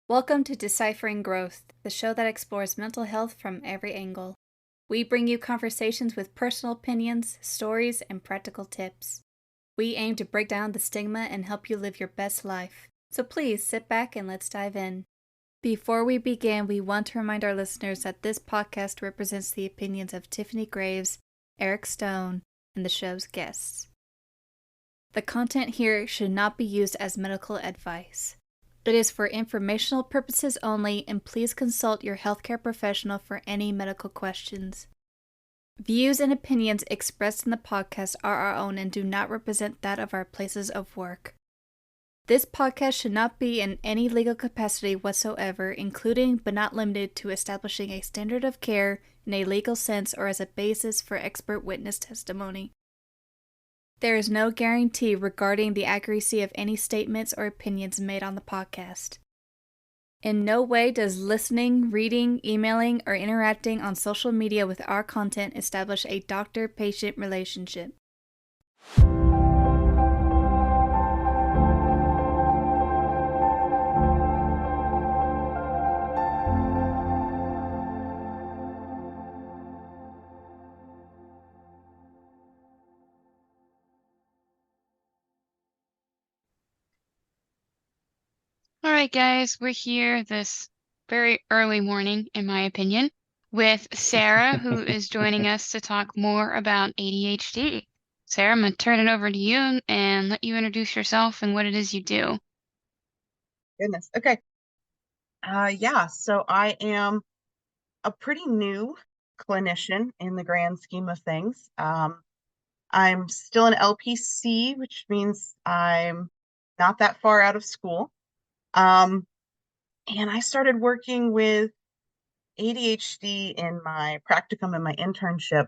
Welcome to Deciphering Growth, the show that explores mental health from every angle. We bring you conversations with personal opinions, stories, and practical tips. We aim to break down the stigma and help you live your best life. So please sit back and let's dive in. Before we begin, we want to remind our listeners that this podcast represents the opinions of Tiffany Graves, Eric Stone, and the show's guests. The content here should not be used as medical advice. It is for informational purposes only, and please consult your healthcare professional for any medical questions. Views and opinions expressed in the podcast are our own and do not represent that of our places of work. This podcast should not be in any legal capacity whatsoever, including but not limited to establishing a standard of care in a legal sense or as a basis for expert witness testimony. There is no guarantee regarding the accuracy of any statements or opinions made on the podcast. In no way does listening, reading, emailing, or interacting on social media with our content establish a doctor-patient relationship. All right, guys, we're here this very early morning, in my opinion, with Sara, who is joining us to talk more about ADHD. Sara, I'm going to turn it over to you and let you introduce yourself and what it is you do. Goodness. Okay. So I am a pretty new clinician in the grand scheme of things. I'm still an LPC, which means I'm not that far out of school. And I started working with ADHD in my practicum and my internship,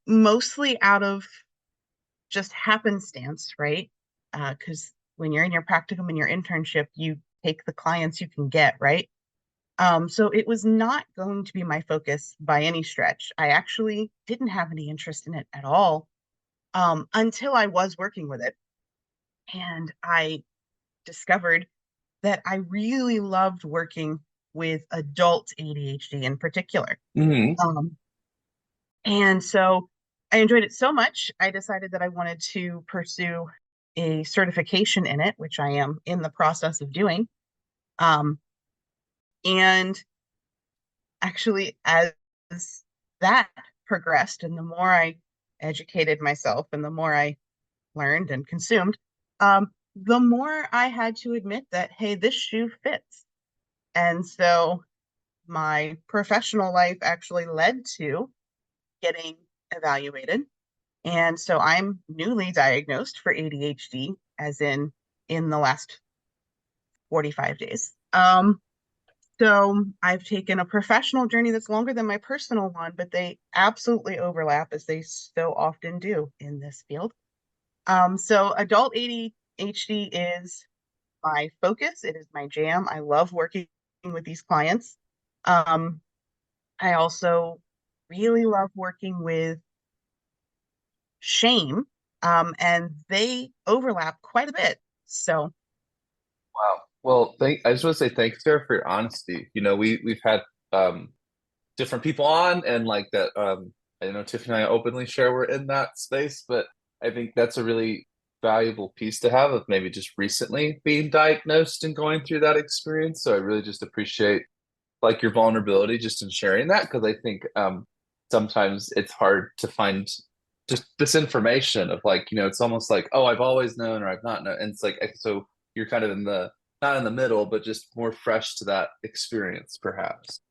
mostly out of just happenstance, right? Because when you're in your practicum and your internship, you take the clients you can get, right? So it was not going to be my focus by any stretch. I actually didn't have any interest in it at all until I was working with it. And I discovered that I really loved working with adult ADHD in particular. Um, and so I enjoyed it so much, I decided that I wanted to pursue a certification in it, which I am in the process of doing. Um, and actually, as that progressed and the more I educated myself and the more I learned and consumed, the more I had to admit that, hey, this shoe fits. And so my professional life actually led to getting evaluated. And so I'm newly diagnosed for ADHD, as in the last 45 days. So I've taken a professional journey that's longer than my personal one, but they absolutely overlap as they so often do in this field. So adult ADHD is my focus. It is my jam. I love working with these clients. I also really love working with shame, and they overlap quite a bit. So Wow. Well, I just want to say thanks, Sarah, for your honesty. We've had different people on, and like that. I know Tiffany and I openly share we're in that space, but I think that's a really valuable piece to have of maybe just recently being diagnosed and going through that experience. So I really just appreciate like your vulnerability just in sharing that, because I think sometimes it's hard to find just this information of like, it's almost like, oh, I've always known or I've not known. And it's like, so you're kind of not in the middle, but just more fresh to that experience, perhaps.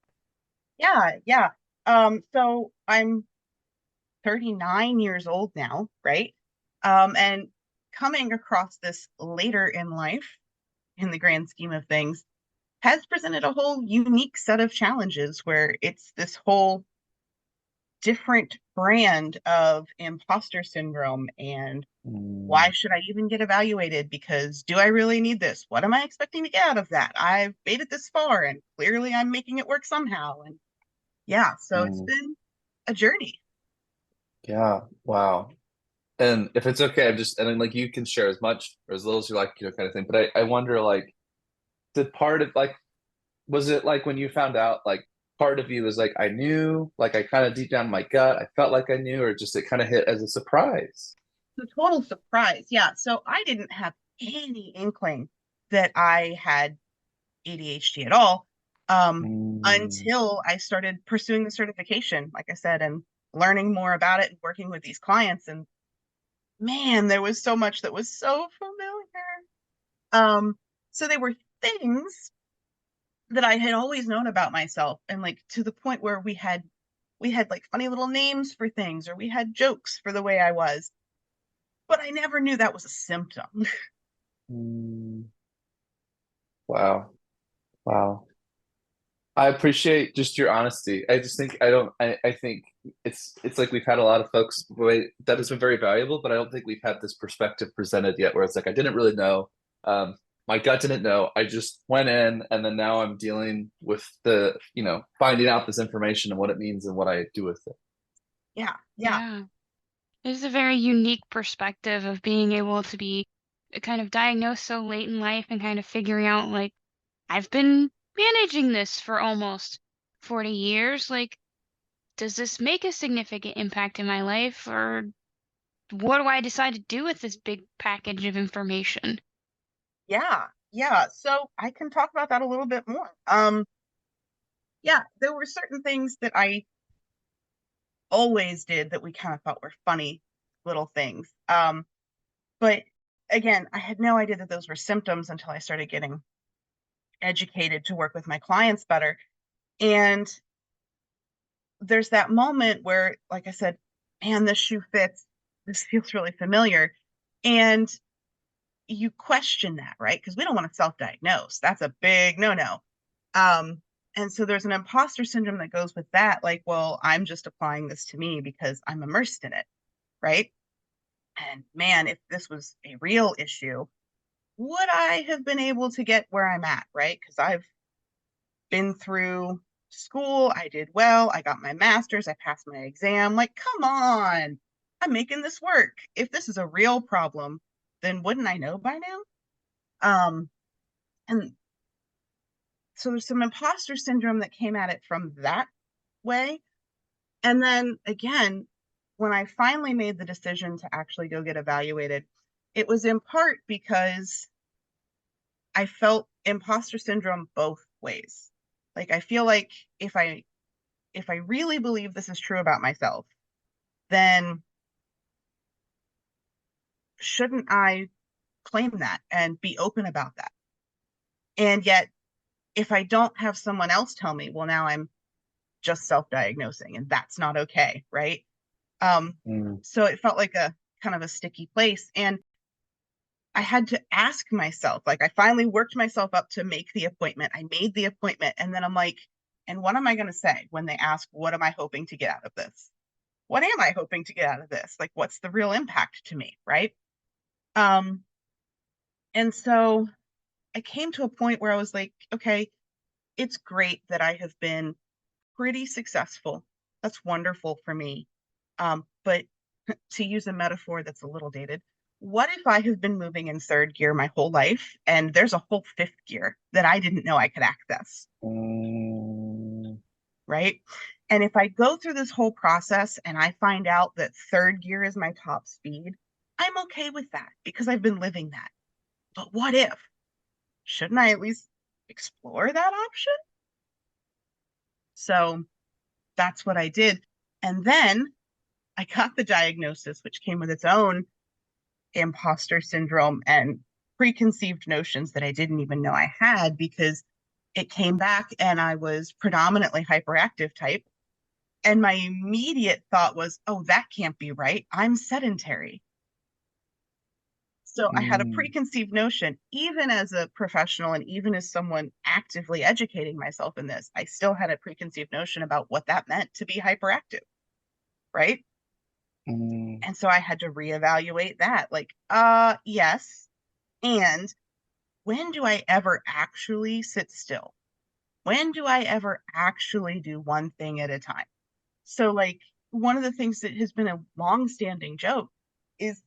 yeah. So I'm 39 years old now, right? And coming across this later in life, in the grand scheme of things, has presented a whole unique set of challenges where it's this whole different brand of imposter syndrome and why should I even get evaluated? Because do I really need this? What am I expecting to get out of that? I've made it this far and clearly I'm making it work somehow. And yeah, so it's been a journey. Yeah. Wow. And if it's okay, and then like you can share as much or as little as you like, kind of thing. But I wonder, like, did part of like, was it like when you found out, like part of you was like, I knew, like I kind of deep down in my gut, I felt like I knew, or just it kind of hit as a surprise? The total surprise. Yeah. So I didn't have any inkling that I had ADHD at all Mm, until I started pursuing the certification, like I said, and learning more about it and working with these clients. And man, there was so much that was so familiar. So they were things that I had always known about myself, and like to the point where we had like funny little names for things, or we had jokes for the way I was, but I never knew that was a symptom. mm, wow. Wow. I appreciate just your honesty. I just think I don't I think it's like we've had a lot of folks that has been very valuable, but I don't think we've had this perspective presented yet where it's like I didn't really know. My gut didn't know. I just went in and then now I'm dealing with the, finding out this information and what it means and what I do with it. Yeah, yeah, Yeah. It's a very unique perspective of being able to be kind of diagnosed so late in life and kind of figuring out, like, I've been managing this for almost 40 years. Like, does this make a significant impact in my life? Or what do I decide to do with this big package of information? yeah, yeah. So I can talk about that a little bit more. Yeah, there were certain things that I always did that we kind of thought were funny little things. But again, I had no idea that those were symptoms until I started getting educated to work with my clients better. And there's that moment where, like I said, man, this shoe fits. This feels really familiar. And you question that, right? Because we don't want to self-diagnose. That's a big no-no. Um, and so there's an imposter syndrome that goes with that. Like, well, I'm just applying this to me because I'm immersed in it, right? And man, if this was a real issue, would I have been able to get where I'm at, right? Because I've been through school, I did well, I got my master's, I passed my exam. Like, come on, I'm making this work. If this is a real problem, then wouldn't I know by now? And so there's some imposter syndrome that came at it from that way. And then again, when I finally made the decision to actually go get evaluated, it was in part because I felt imposter syndrome both ways. Like I feel like if I really believe this is true about myself, then shouldn't I claim that and be open about that? And yet, if I don't have someone else tell me, well, now I'm just self-diagnosing and that's not okay, right? Um, Mm, so it felt like a kind of a sticky place. And I had to ask myself, like I finally worked myself up to make the appointment. I made the appointment. And then I'm like, and what am I going to say when they ask, what am I hoping to get out of this? What am I hoping to get out of this? Like, what's the real impact to me? Right. Um, and so I came to a point where I was like, okay, it's great that I have been pretty successful. That's wonderful for me. But to use a metaphor that's a little dated, what if I have been moving in third gear my whole life and there's a whole fifth gear that I didn't know I could access, mm, right? And if I go through this whole process and I find out that third gear is my top speed, I'm okay with that because I've been living that. But what if? Shouldn't I at least explore that option? So that's what I did. And then I got the diagnosis, which came with its own imposter syndrome and preconceived notions that I didn't even know I had because it came back and I was predominantly hyperactive type. And my immediate thought was, oh, that can't be right. I'm sedentary. So I had a mm, preconceived notion, even as a professional and even as someone actively educating myself in this, I still had a preconceived notion about what that meant to be hyperactive, right? mm, And so I had to reevaluate that. Like, yes. And when do I ever actually sit still? When do I ever actually do one thing at a time? So, like, one of the things that has been a long-standing joke is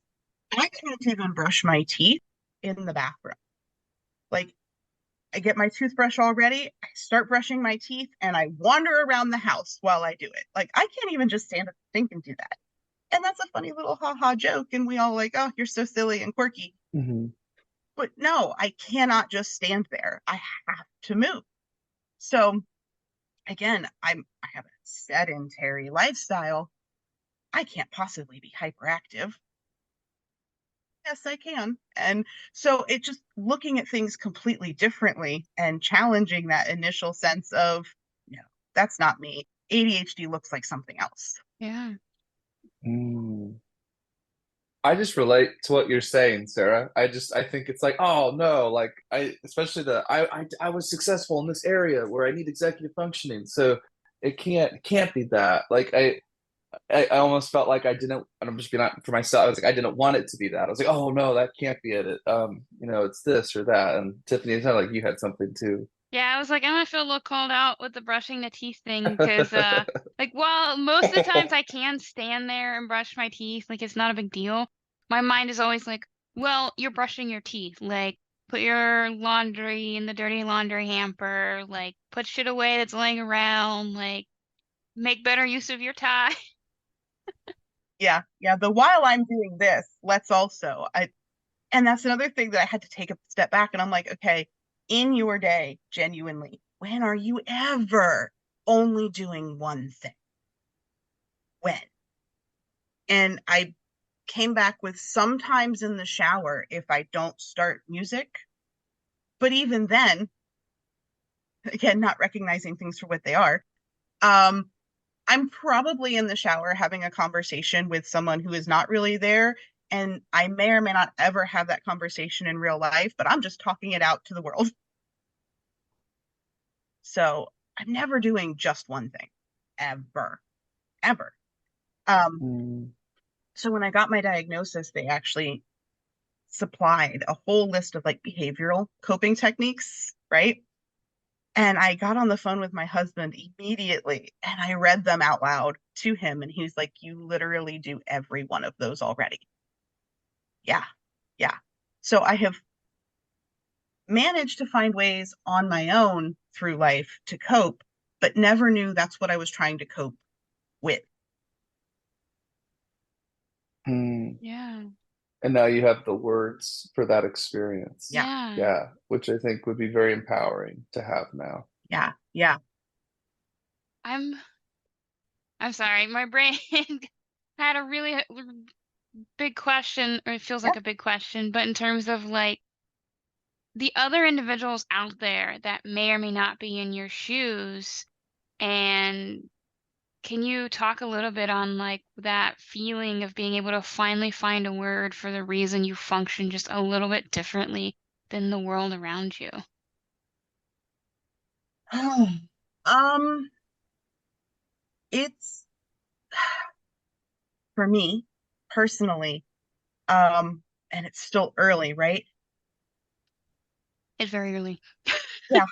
I can't even brush my teeth in the bathroom. Like, I get my toothbrush all ready, I start brushing my teeth, and I wander around the house while I do it. Like, I can't even just stand at the sink and do that. And that's a funny little ha-ha joke, and we all like, oh, you're so silly and quirky. But no, I cannot just stand there. I have to move. So again, I have a sedentary lifestyle. I can't possibly be hyperactive. Yes, I can. And so it just looking at things completely differently and challenging that initial sense of, no, that's not me. ADHD looks like something else. Yeah. I just relate to what you're saying, Sarah. I think it's like, oh no, like especially I was successful in this area where I need executive functioning, so it can't be that. Like I almost felt like I didn't, and I'm just being honest for myself. I was like, I didn't want it to be that. I was like, oh no, that can't be it. It's this or that. And Tiffany, it sounded like you had something too. Yeah, I was like, I'm gonna feel a little called out with the brushing the teeth thing because, like, while most of the times I can stand there and brush my teeth, like, it's not a big deal, my mind is always like, well, you're brushing your teeth. Like, put your laundry in the dirty laundry hamper. Like, put shit away that's laying around. Like, make better use of your time. Yeah. The while I'm doing this, let's also, and that's another thing that I had to take a step back, and I'm like, okay, in your day, genuinely, when are you ever only doing one thing? When? And I came back with sometimes in the shower if I don't start music. But even then, again, not recognizing things for what they are, I'm probably in the shower having a conversation with someone who is not really there. And I may or may not ever have that conversation in real life, but I'm just talking it out to the world. So I'm never doing just one thing, ever. So when I got my diagnosis, they actually supplied a whole list of like behavioral coping techniques, right? And I got on the phone with my husband immediately and I read them out loud to him. And he's like, you literally do every one of those already. Yeah. So I have managed to find ways on my own through life to cope, but never knew that's what I was trying to cope with. Yeah. And now you have the words for that experience. Yeah. Which I think would be very empowering to have now. Yeah. I'm sorry. My brain had a really big question, or it feels like a big question, but in terms of like the other individuals out there that may or may not be in your shoes, and can you talk a little bit on like that feeling of being able to finally find a word for the reason you function just a little bit differently than the world around you? It's for me personally, and it's still early, right? It's very early. Yeah.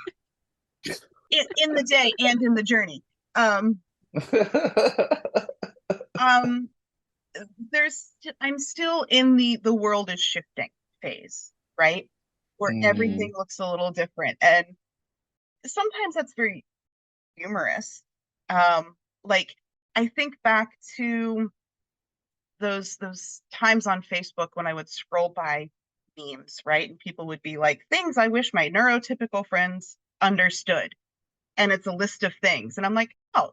In the day and in the journey. I'm still in the world is shifting phase, right? Where everything looks a little different. And sometimes that's very humorous. Like I think back to those times on Facebook when I would scroll by memes, right? And people would be like, things I wish my neurotypical friends understood. And it's a list of things. And I'm like, oh,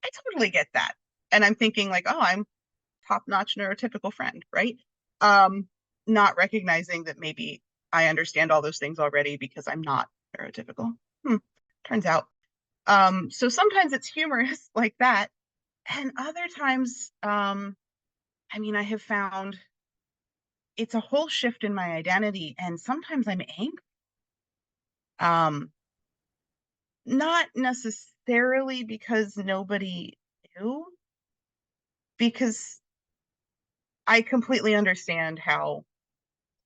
I totally get that. And I'm thinking like, oh, I'm top-notch neurotypical friend, right? Not recognizing that maybe I understand all those things already because I'm not neurotypical. Turns out. So sometimes it's humorous like that. And other times, I have found it's a whole shift in my identity. And sometimes I'm angry. Not necessarily because nobody knew, because I completely understand how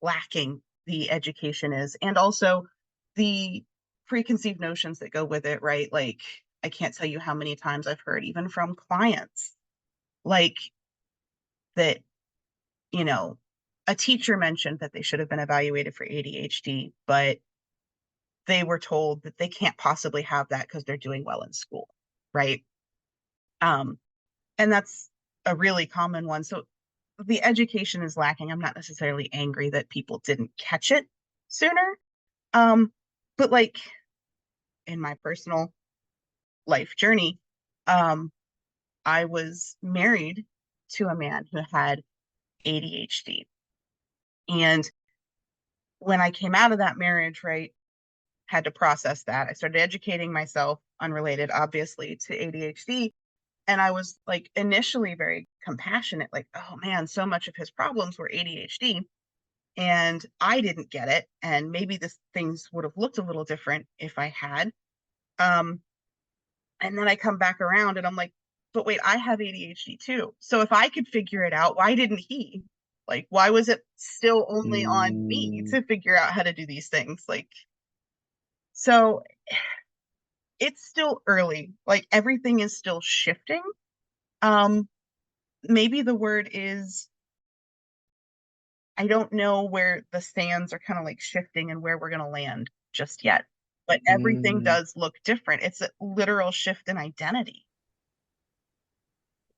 lacking the education is, and also the preconceived notions that go with it, right? Like, I can't tell you how many times I've heard, even from clients, like that, a teacher mentioned that they should have been evaluated for ADHD, but they were told that they can't possibly have that because they're doing well in school, right? And that's a really common one. So the education is lacking. I'm not necessarily angry that people didn't catch it sooner. But like in my personal life journey, I was married to a man who had ADHD. And when I came out of that marriage, right, had to process that. I started educating myself, unrelated, obviously, to ADHD. And I was like initially very compassionate, like, oh man, so much of his problems were ADHD. And I didn't get it. And maybe things would have looked a little different if I had. And then I come back around and I'm like, but wait, I have ADHD too. So if I could figure it out, why didn't he? Like, why was it still only on me to figure out how to do these things? Like, so it's still early. Like everything is still shifting. Maybe the word is, I don't know where the sands are kind of like shifting and where we're going to land just yet, but everything does look different. It's a literal shift in identity.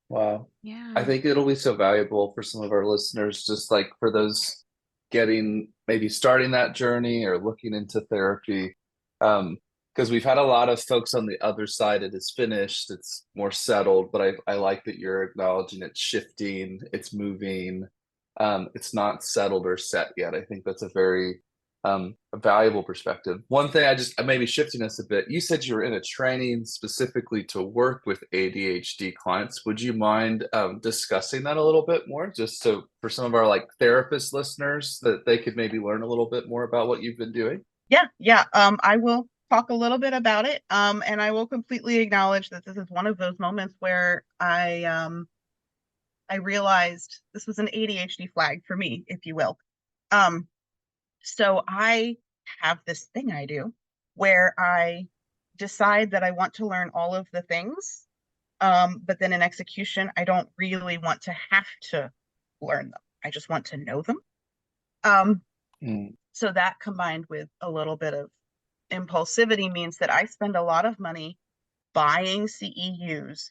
Wow. Yeah. I think it'll be so valuable for some of our listeners, just like for those getting maybe starting that journey or looking into therapy. Because we've had a lot of folks on the other side. It is finished, it's more settled, but I like that you're acknowledging it's shifting, it's moving. It's not settled or set yet. I think that's a very a valuable perspective. One thing I maybe shifting us a bit, you said you were in a training specifically to work with ADHD clients. Would you mind discussing that a little bit more, just so for some of our like therapist listeners that they could maybe learn a little bit more about what you've been doing? Yeah. I will talk a little bit about it. And I will completely acknowledge that this is one of those moments where I realized this was an ADHD flag for me, if you will. So I have this thing I do where I decide that I want to learn all of the things, but then in execution, I don't really want to have to learn them. I just want to know them. So that combined with a little bit of impulsivity means that I spend a lot of money buying CEUs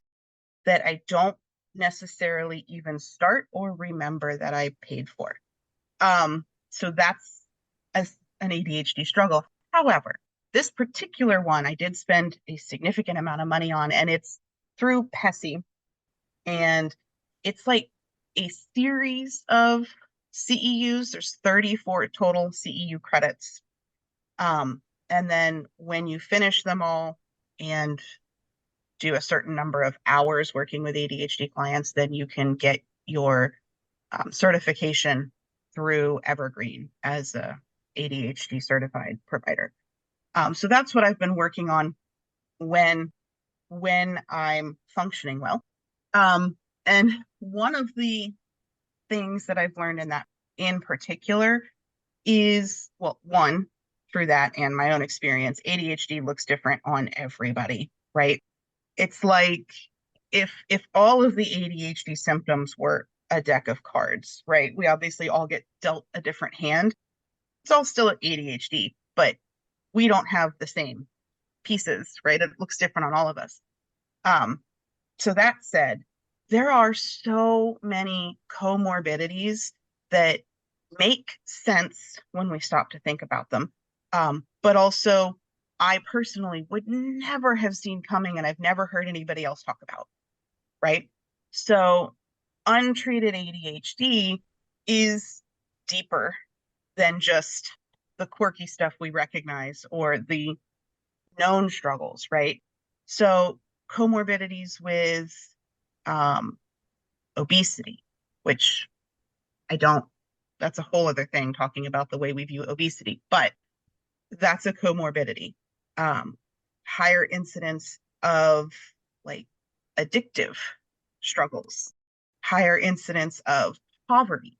that I don't necessarily even start or remember that I paid for. So that's an ADHD struggle. However, this particular one I did spend a significant amount of money on, and it's through PESI. And it's like a series of CEUs. There's 34 total CEU credits. And then when you finish them all and do a certain number of hours working with ADHD clients, then you can get your certification through Evergreen as a ADHD certified provider. So that's what I've been working on when I'm functioning well. And one of the things that I've learned in that in particular is, well, one, through that and my own experience, ADHD looks different on everybody, right? It's like if all of the ADHD symptoms were a deck of cards, right? We obviously all get dealt a different hand. It's all still ADHD, but we don't have the same pieces, right? It looks different on all of us. So that said, there are so many comorbidities that make sense when we stop to think about them. But also I personally would never have seen coming, and I've never heard anybody else talk about, right? So untreated ADHD is deeper than just the quirky stuff we recognize or the known struggles, right? So comorbidities with obesity, which that's a whole other thing, talking about the way we view obesity, but that's a comorbidity. Higher incidence of like addictive struggles, higher incidence of poverty,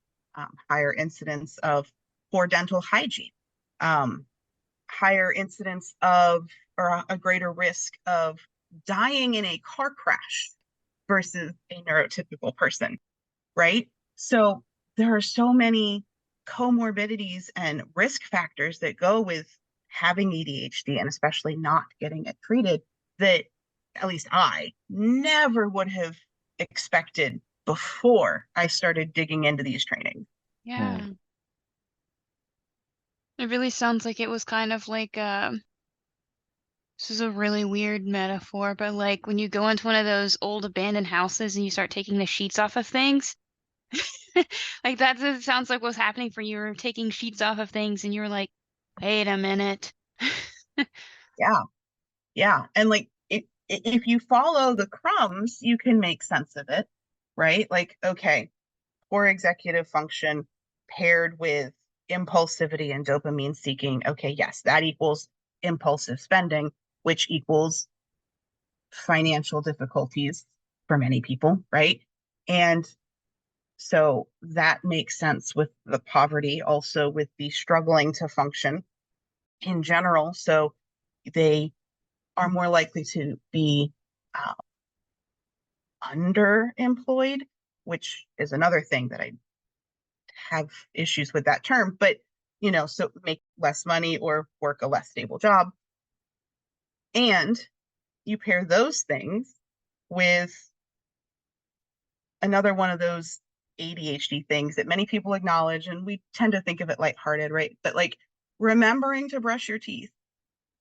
higher incidence of poor dental hygiene, higher incidence of, or a greater risk of dying in a car crash versus a neurotypical person, right? So there are so many comorbidities and risk factors that go with having ADHD and especially not getting it treated that at least I never would have expected before I started digging into these trainings. Yeah. It really sounds like it was kind of like this is a really weird metaphor, but like when you go into one of those old abandoned houses and you start taking the sheets off of things. Like that it sounds like what's happening for you. You're taking sheets off of things and you're like, wait a minute. Yeah. And like if you follow the crumbs, you can make sense of it, right? Like, okay, poor executive function paired with impulsivity and dopamine seeking. Okay, yes, that equals impulsive spending, which equals financial difficulties for many people, right? And so that makes sense with the poverty, also with the struggling to function in general. So they are more likely to be uh, underemployed, which is another thing that I have issues with that term, but so make less money or work a less stable job. And you pair those things with another one of those ADHD things that many people acknowledge, and we tend to think of it lighthearted, right? But like remembering to brush your teeth,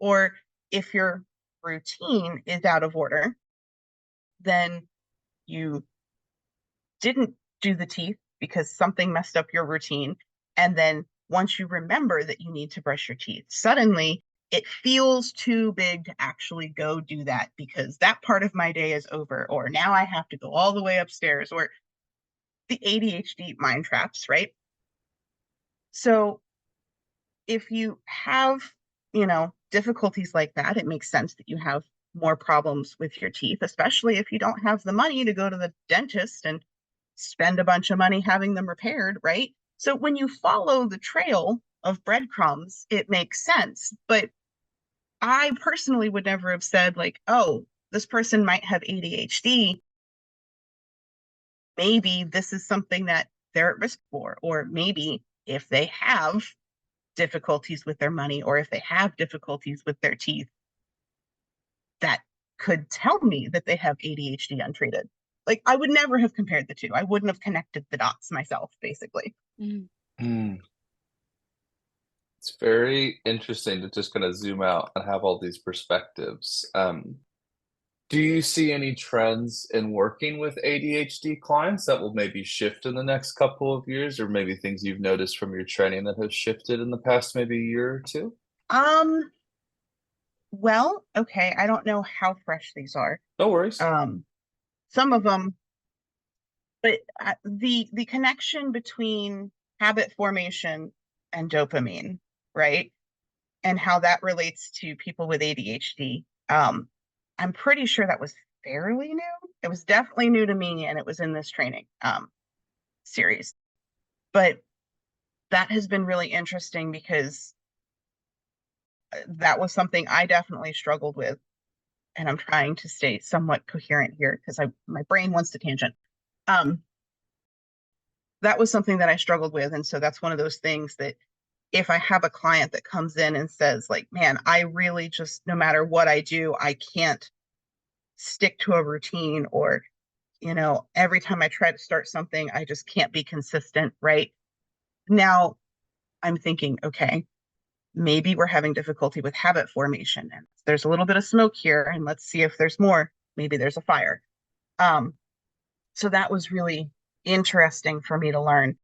or if your routine is out of order, then you didn't do the teeth because something messed up your routine. And then once you remember that you need to brush your teeth, suddenly it feels too big to actually go do that because that part of my day is over, or now I have to go all the way upstairs, or the ADHD mind traps, right? So if you have, difficulties like that, it makes sense that you have more problems with your teeth, especially if you don't have the money to go to the dentist and spend a bunch of money having them repaired, right? So when you follow the trail of breadcrumbs, it makes sense. But I personally would never have said, like, oh, this person might have ADHD. Maybe this is something that they're at risk for. Or maybe if they have difficulties with their money, or if they have difficulties with their teeth, that could tell me that they have ADHD untreated. Like, I would never have compared the two. I wouldn't have connected the dots myself, basically. Mm. It's very interesting to just kind of zoom out and have all these perspectives. Do you see any trends in working with ADHD clients that will maybe shift in the next couple of years, or maybe things you've noticed from your training that have shifted in the past maybe year or two? Well, okay, I don't know how fresh these are. No worries. Some of them, but the connection between habit formation and dopamine, right? And how that relates to people with ADHD. I'm pretty sure that was fairly new. It was definitely new to me, and it was in this training series. But that has been really interesting because that was something I definitely struggled with, and I'm trying to stay somewhat coherent here because my brain wants to tangent. That was something that I struggled with, and so that's one of those things that if I have a client that comes in and says, like, man, I really just, no matter what I do, I can't stick to a routine, or every time I try to start something, I just can't be consistent, right? Now I'm thinking, okay, maybe we're having difficulty with habit formation, and there's a little bit of smoke here, and let's see if there's more. Maybe there's a fire. So that was really interesting for me to learn.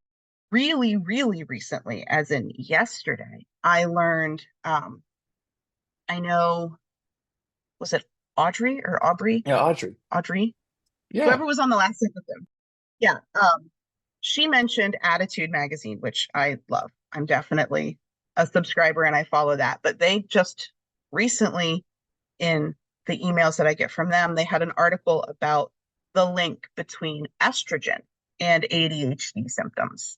Really, really recently, as in yesterday, I learned, I know, was it Audrey or Aubrey? Yeah, Audrey. Audrey? Yeah. Whoever was on the last episode. Yeah. She mentioned Attitude Magazine, which I love. I'm definitely a subscriber and I follow that. But they just recently, in the emails that I get from them, they had an article about the link between estrogen and ADHD symptoms.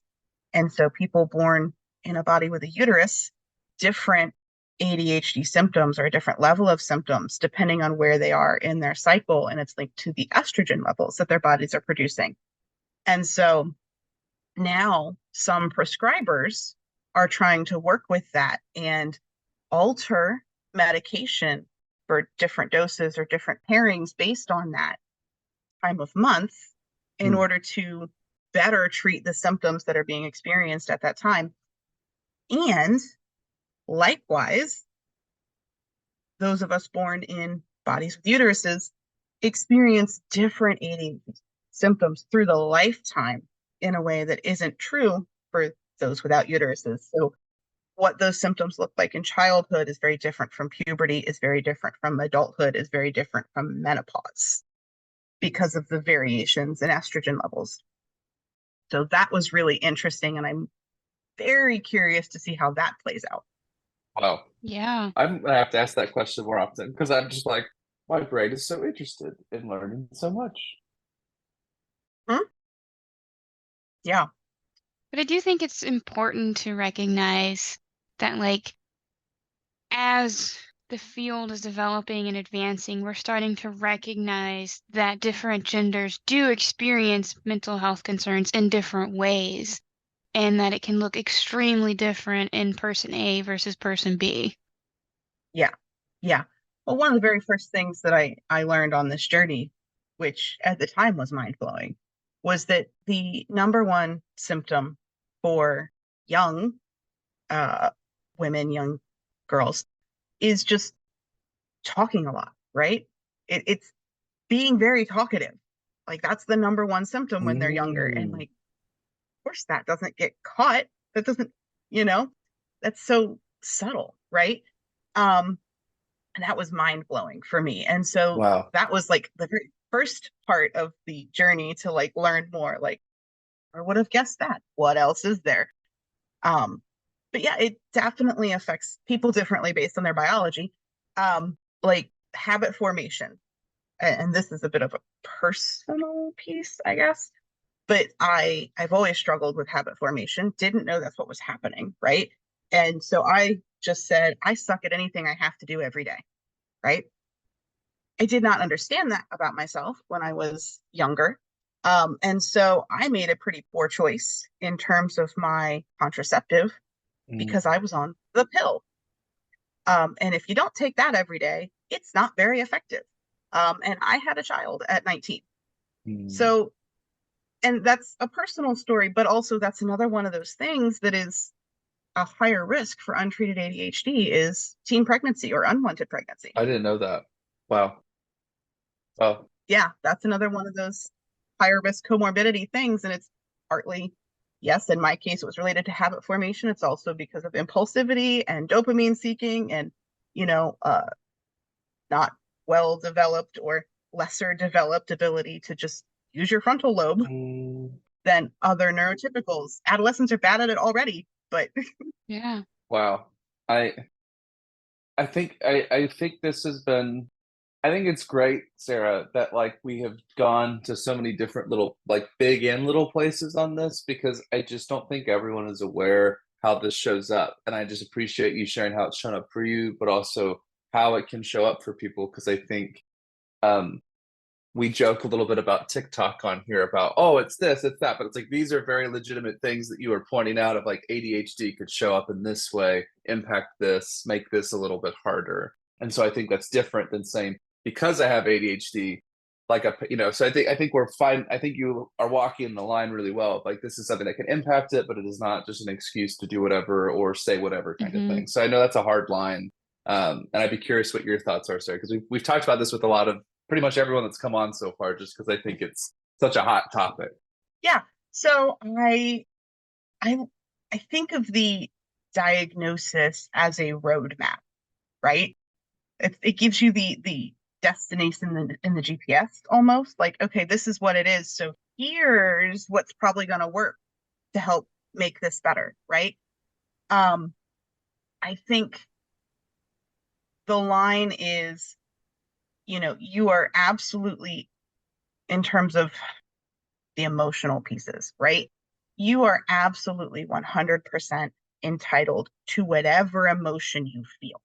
And so people born in a body with a uterus, different ADHD symptoms or a different level of symptoms depending on where they are in their cycle. And it's linked to the estrogen levels that their bodies are producing. And so now some prescribers are trying to work with that and alter medication for different doses or different pairings based on that time of month in order to better treat the symptoms that are being experienced at that time. And likewise, those of us born in bodies with uteruses experience different ADHD symptoms through the lifetime in a way that isn't true for those without uteruses. So what those symptoms look like in childhood is very different from puberty, is very different from adulthood, is very different from menopause because of the variations in estrogen levels. So that was really interesting, and I'm very curious to see how that plays out. Wow. Yeah. I'm gonna have to ask that question more often because I'm just like, my brain is so interested in learning so much. Yeah. But I do think it's important to recognize that, like, as the field is developing and advancing, we're starting to recognize that different genders do experience mental health concerns in different ways, and that it can look extremely different in person A versus person B. Yeah. Yeah. Well, one of the very first things that I learned on this journey, which at the time was mind-blowing, was that the number one symptom for young women, young girls, is just talking a lot, right? It's being very talkative. Like that's the number one symptom when they're younger. And like, of course, that doesn't get caught. That doesn't, you know, that's so subtle, right? And that was mind blowing for me. And so Wow. that was like the very first part of the journey to like learn more. Like, I would have guessed that. What else is there? Um, but yeah, it definitely affects people differently based on their biology. Like habit formation, and this is a bit of a personal piece, I guess. But I've always struggled with habit formation. Didn't know that's what was happening, right? And so I just said I suck at anything I have to do every day, right? I did not understand that about myself when I was younger. And so I made a pretty poor choice in terms of my contraceptive because I was on the pill. And if you don't take that every day, it's not very effective. And I had a child at 19. So, and that's a personal story, but also that's another one of those things that is a higher risk for untreated ADHD is teen pregnancy or unwanted pregnancy. I didn't know that. Wow. Wow. Yeah, that's another one of those higher risk comorbidity things. And it's partly, yes, in my case, it was related to habit formation. It's also because of impulsivity and dopamine seeking and, you know, not well developed or lesser developed ability to just use your frontal lobe than other neurotypicals. Adolescents are bad at it already, but Yeah. Wow. I think this has been, I think it's great, Sarah, that like we have gone to so many different little like big and little places on this because I just don't think everyone is aware how this shows up. And I just appreciate you sharing how it's shown up for you, but also how it can show up for people because I think we joke a little bit about TikTok on here about, oh, it's this, it's that, but it's like these are very legitimate things that you are pointing out of like ADHD could show up in this way, impact this, make this a little bit harder. And so I think that's different than saying because I have ADHD, like a so I think we're fine. I think you are walking the line really well. Like this is something that can impact it, but it is not just an excuse to do whatever or say whatever kind of thing. So I know that's a hard line. And I'd be curious what your thoughts are, Sarah, because we've talked about this with a lot of pretty much everyone that's come on so far, just because I think it's such a hot topic. yeah. So I think of the diagnosis as a roadmap, right? It gives you the destination in the GPS almost like, okay, this is what it is. So here's what's probably going to work to help make this better, right? I think the line is, you are absolutely, in terms of the emotional pieces, right? You are absolutely 100% entitled to whatever emotion you feel.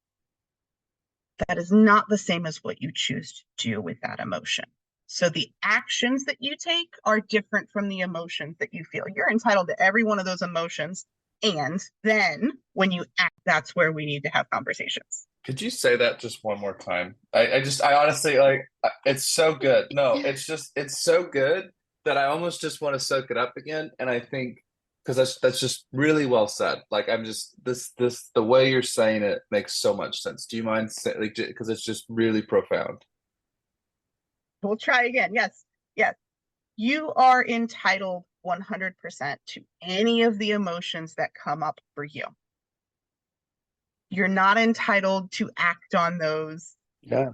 That is not the same as what you choose to do with that emotion. So the actions that you take are different from the emotions that you feel. You're entitled to every one of those emotions. And then when you act, that's where we need to have conversations. Could you say that just one more time? I honestly it's so good. No, it's so good that I almost just want to soak it up again. And I think because that's just really well said. Like I'm just the way you're saying it makes so much sense. Do you mind saying like because it's just really profound? We'll try again. Yes. Yes. You are entitled 100% to any of the emotions that come up for you. You're not entitled to act on those Yeah.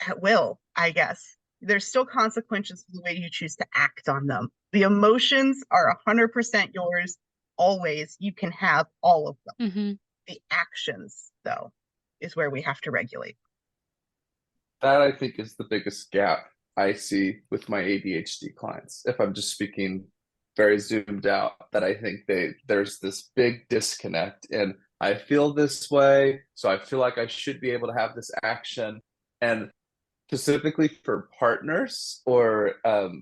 at will, I guess. There's still consequences to the way you choose to act on them. The emotions are 100% yours always. You can have all of them. Mm-hmm. The actions, though, is where we have to regulate. That I think is the biggest gap I see with my ADHD clients. If I'm just speaking very zoomed out, that I think there's this big disconnect and I feel this way, so I feel like I should be able to have this action. And specifically for partners or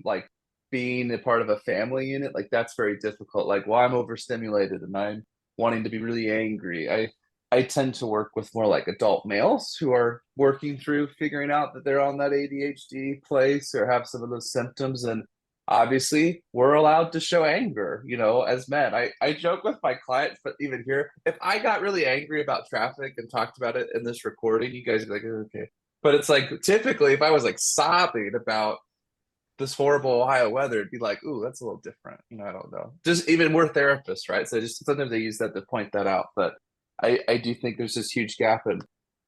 like being a part of a family unit, like that's very difficult. Like, well, I'm overstimulated and I'm wanting to be really angry. I tend to work with more like adult males who are working through figuring out that they're on that ADHD place or have some of those symptoms. And obviously, we're allowed to show anger, you know, as men. I joke with my clients, but even here, if I got really angry about traffic and talked about it in this recording, you guys would be like, "Oh, okay." But it's like typically if I was like sobbing about this horrible Ohio weather, it'd be like, ooh, that's a little different. You know, I don't know. Just even we're therapists, right? So just sometimes I use that to point that out. But I do think there's this huge gap and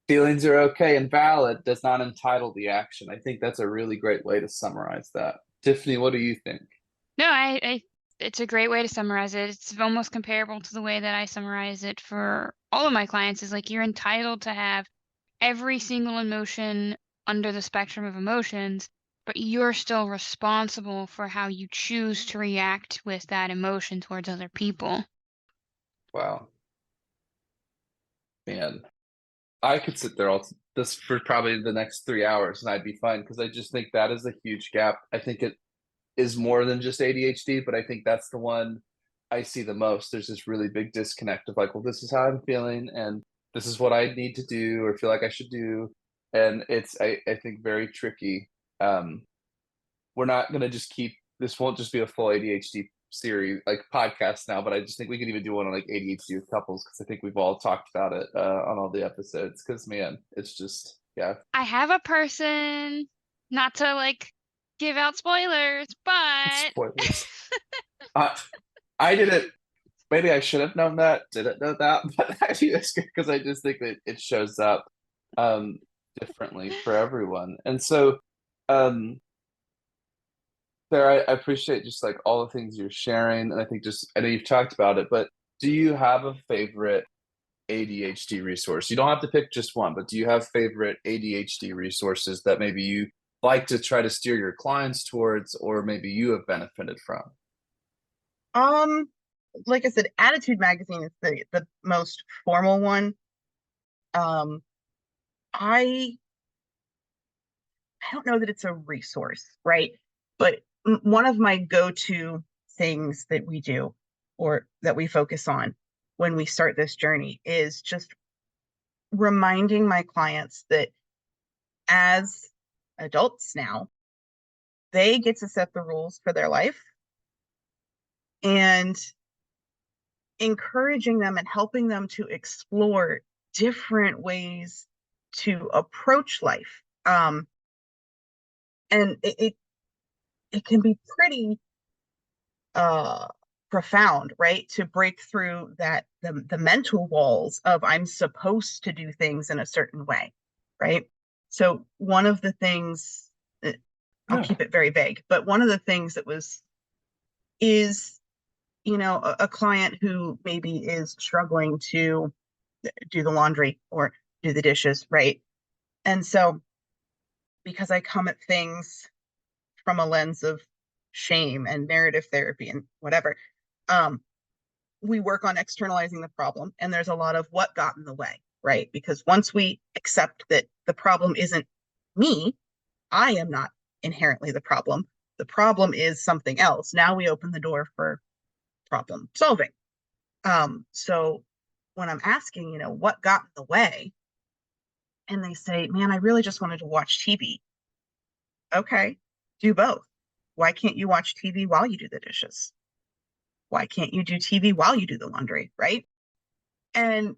feelings are okay and valid does not entitle the action. I think that's a really great way to summarize that. Tiffany, what do you think? No, I it's a great way to summarize it. It's almost comparable to the way that I summarize it for all of my clients is like you're entitled to have every single emotion under the spectrum of emotions, but you're still responsible for how you choose to react with that emotion towards other people. Wow. Man, I could sit there all this for probably the next 3 hours and I'd be fine because I just think that is a huge gap. I think it is more than just ADHD, but I think that's the one I see the most. There's this really big disconnect of like, well, this is how I'm feeling and this is what I need to do or feel like I should do. And it's I think very tricky. We're not gonna just keep this won't just be a full ADHD series like podcast now, but I just think we could even do one on like ADHD with couples because I think we've all talked about it on all the episodes. Because man, it's just yeah. I have a person, not to like give out spoilers, but Spoilers. I didn't. Maybe I should have known that. Didn't know that, but I think that's good because I just think that it shows up differently for everyone. And so, Sarah, I appreciate just like all the things you're sharing, and I think just I know you've talked about it, but do you have a favorite ADHD resource? You don't have to pick just one, but do you have favorite ADHD resources that maybe you like to try to steer your clients towards, or maybe you have benefited from? Like I said, Attitude Magazine is the most formal one. I don't know that it's a resource, right? But one of my go-to things that we do or that we focus on when we start this journey is just reminding my clients that as adults now, they get to set the rules for their life and encouraging them and helping them to explore different ways to approach life. And it can be pretty profound, right? To break through that the mental walls of I'm supposed to do things in a certain way, right? So one of the things I'll keep it very vague, but one of the things that is a client who maybe is struggling to do the laundry or do the dishes, right? And so because I come at things from a lens of shame and narrative therapy and whatever, we work on externalizing the problem, and there's a lot of what got in the way, right? Because once we accept that the problem isn't me, I am not inherently the problem is something else. Now we open the door for problem solving, So when I'm asking, what got in the way, and they say, man, I really just wanted to watch TV. Okay, do both. Why can't you watch TV while you do the dishes? Why can't you do TV while you do the laundry, right? And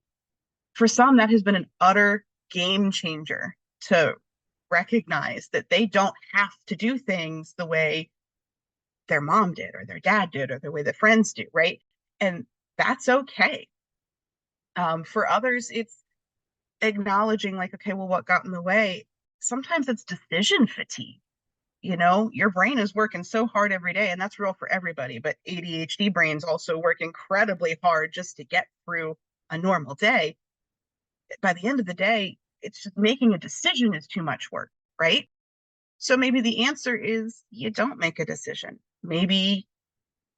for some, that has been an utter game changer to recognize that they don't have to do things the way their mom did or their dad did or the way that friends do, right? And that's okay. For others, it's acknowledging like, okay, well, what got in the way? Sometimes it's decision fatigue. Your brain is working so hard every day, and that's real for everybody, but ADHD brains also work incredibly hard just to get through a normal day. By the end of the day, it's just making a decision is too much work, right? So maybe the answer is you don't make a decision. Maybe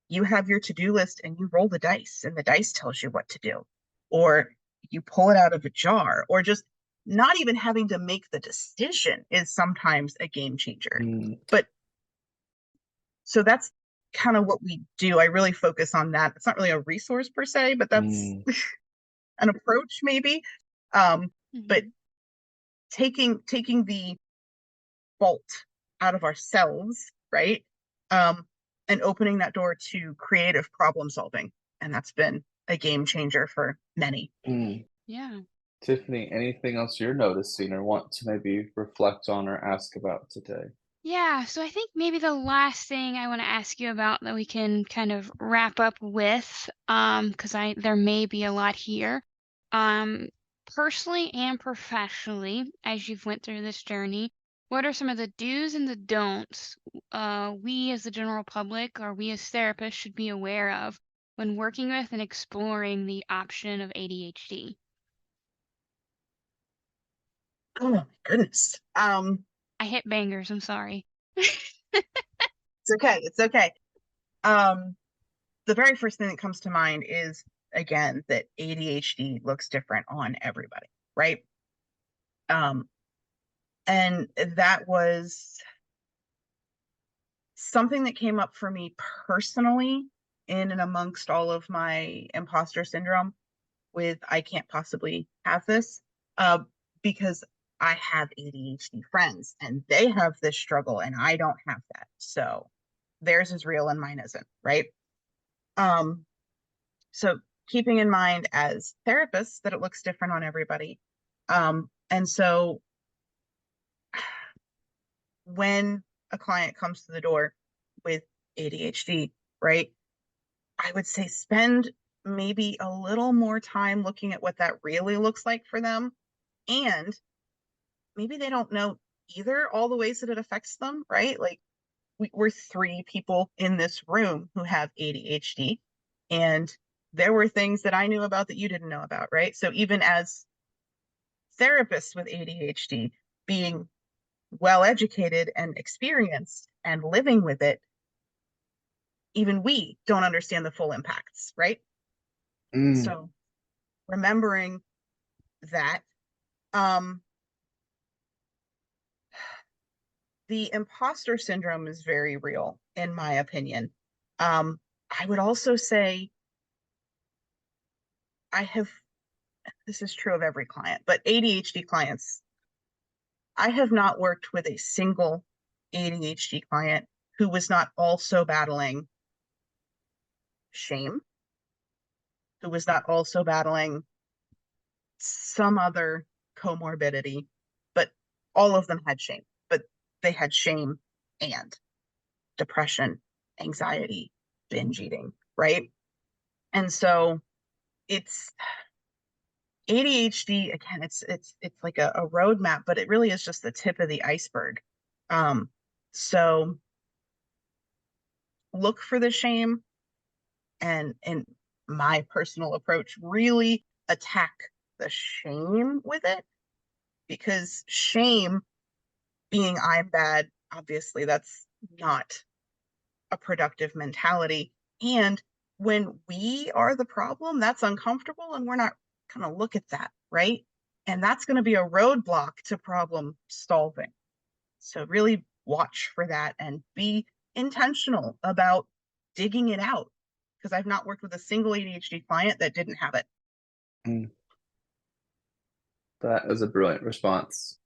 you have your to-do list and you roll the dice and the dice tells you what to do, or you pull it out of a jar, or just not even having to make the decision is sometimes a game changer. But so that's kind of what we do. I really focus on that. It's not really a resource per se, but that's an approach maybe. But taking the fault out of ourselves, right? And opening that door to creative problem solving. And that's been a game changer for many. Yeah. Tiffany, anything else you're noticing or want to maybe reflect on or ask about today? Yeah, so I think maybe the last thing I want to ask you about that we can kind of wrap up with, because there may be a lot here. Personally and professionally, as you've went through this journey, what are some of the do's and the don'ts we as the general public or we as therapists should be aware of when working with and exploring the option of ADHD? Oh my goodness. I hit bangers, I'm sorry. It's okay. It's okay. The very first thing that comes to mind is, again, that ADHD looks different on everybody, right? And that was something that came up for me personally in and amongst all of my imposter syndrome with I can't possibly have this, because I have ADHD friends and they have this struggle and I don't have that. So theirs is real and mine isn't, right? So keeping in mind as therapists that it looks different on everybody. And so when a client comes to the door with ADHD, right, I would say spend maybe a little more time looking at what that really looks like for them. And maybe they don't know either all the ways that it affects them, right? Like we're three people in this room who have ADHD, and there were things that I knew about that you didn't know about, right? So even as therapists with ADHD, being well educated and experienced and living with it, even we don't understand the full impacts, right? So remembering that, the imposter syndrome is very real, in my opinion. I would also say this is true of every client, but ADHD clients, I have not worked with a single ADHD client who was not also battling shame, who was not also battling some other comorbidity, but all of them had shame. But they had shame and depression, anxiety, binge eating, right? And so it's ADHD, again, it's like a roadmap, but it really is just the tip of the iceberg. So look for the shame, and my personal approach, really attack the shame with it, because shame, being I'm bad, obviously that's not a productive mentality. And when we are the problem, that's uncomfortable and we're not going to look at that, right? And that's going to be a roadblock to problem solving. So really watch for that and be intentional about digging it out. because I've not worked with a single ADHD client that didn't have it. That is a brilliant response.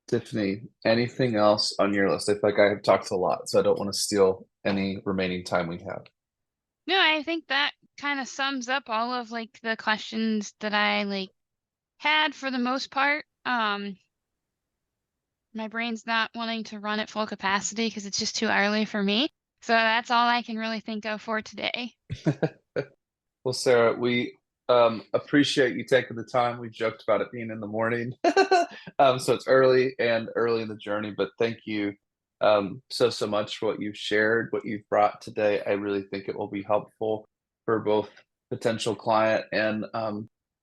Tiffany, anything else on your list? I feel like I have talked a lot, so I don't want to steal any remaining time we have. No, I think that kind of sums up all of like the questions that I like had for the most part. My brain's not wanting to run at full capacity because it's just too early for me. So that's all I can really think of for today. Well, Sarah, we appreciate you taking the time. We joked about it being in the morning. So it's early and early in the journey, but thank you so much for what you've shared, what you've brought today. I really think it will be helpful for both potential client and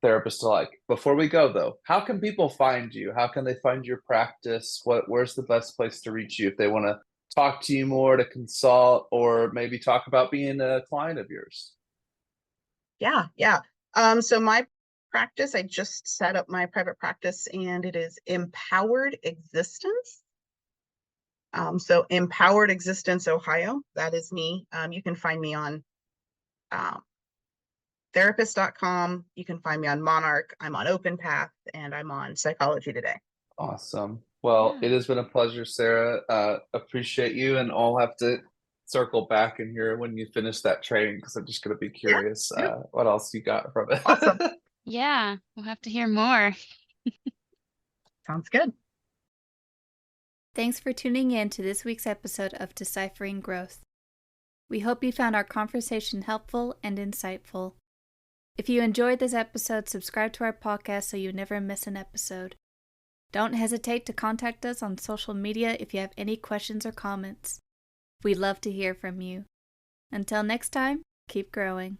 therapist alike. Before we go though, how can people find you? How can they find your practice? Where's the best place to reach you if they want to talk to you more, to consult, or maybe talk about being a client of yours? Yeah. So my practice, I just set up my private practice, and it is Empowered Existence. So Empowered Existence Ohio, that is me. You can find me on therapist.com. You can find me on Monarch. I'm on OpenPath, and I'm on Psychology Today. Awesome. Well, Yeah. it has been a pleasure, Sarah. Appreciate you, and I'll have to circle back in here when you finish that training because I'm just going to be curious what else you got from it. Awesome. Yeah, we'll have to hear more. Sounds good. Thanks for tuning in to this week's episode of Deciphering Growth. We hope you found our conversation helpful and insightful. If you enjoyed this episode, subscribe to our podcast so you never miss an episode. Don't hesitate to contact us on social media if you have any questions or comments. We'd love to hear from you. Until next time, keep growing.